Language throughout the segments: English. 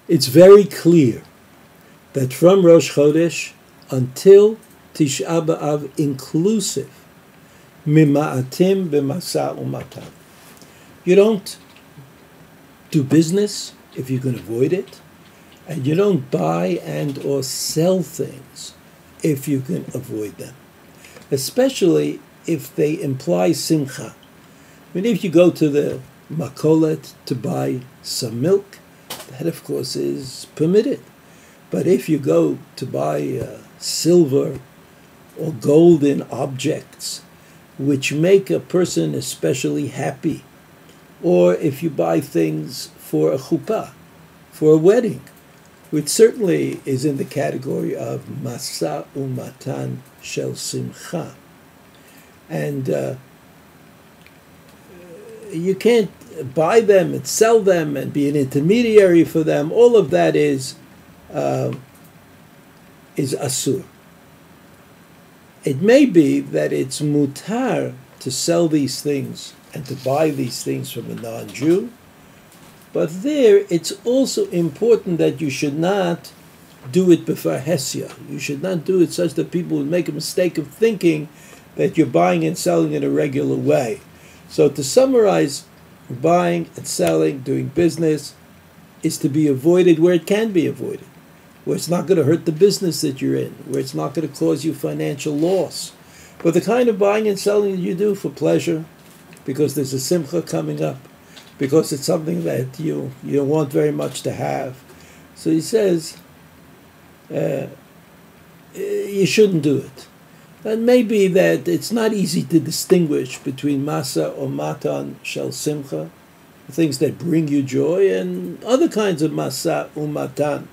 it's very clear that from Rosh Chodesh until Tisha B'Av inclusive, mima'atim b'masa u'matan. You don't do business if you can avoid it, and you don't buy and or sell things if you can avoid them, especially if they imply simcha. I mean, if you go to the makolet to buy some milk, that of course is permitted. But if you go to buy silver or golden objects which make a person especially happy, or if you buy things for a chuppah, for a wedding, which certainly is in the category of masa umatan shel simcha, and you can't buy them and sell them and be an intermediary for them. All of that is asur. It may be that it's mutar to sell these things and to buy these things from a non-Jew, but there it's also important that you should not do it before Hesia. You should not do it such that people would make a mistake of thinking that you're buying and selling in a regular way. So to summarize, buying and selling, doing business, is to be avoided where it can be avoided, where it's not going to hurt the business that you're in, where it's not going to cause you financial loss. But the kind of buying and selling that you do for pleasure, because there's a simcha coming up, because it's something that you don't want very much to have. So he says, you shouldn't do it. And maybe that it's not easy to distinguish between masa or matan shel simcha, things that bring you joy, and other kinds of masa or matan.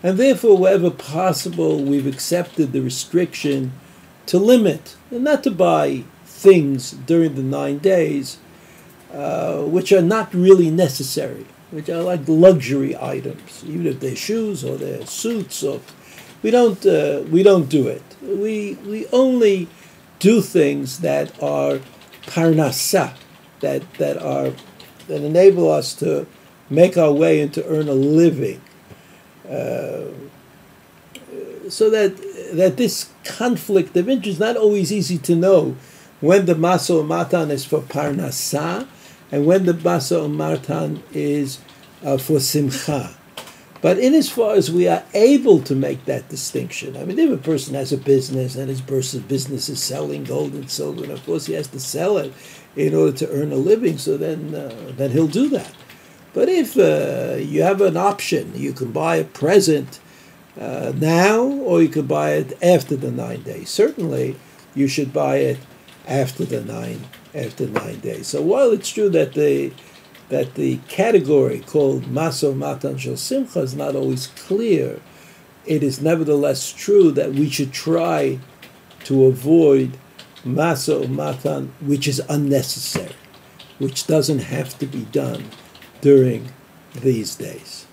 And therefore, wherever possible, we've accepted the restriction to limit, and not to buy things during the 9 days, which are not really necessary, which are like luxury items, even if they're shoes or they're suits. Or we don't do it. We only do things that are parnasa, that enable us to make our way and to earn a living. So that this conflict of interest is not always easy to know when the masa or matan is for parnasa and when the masa or matan is for simcha. But in as far as we are able to make that distinction, I mean, if a person has a business and his business is selling gold and silver, and of course he has to sell it in order to earn a living, so then he'll do that. But if you have an option, you can buy a present now, or you can buy it after the 9 days. Certainly, you should buy it after 9 days. So while it's true that the category called Masa Matan Shel Simcha is not always clear, it is nevertheless true that we should try to avoid Masa Matan, which is unnecessary, which doesn't have to be done during these days.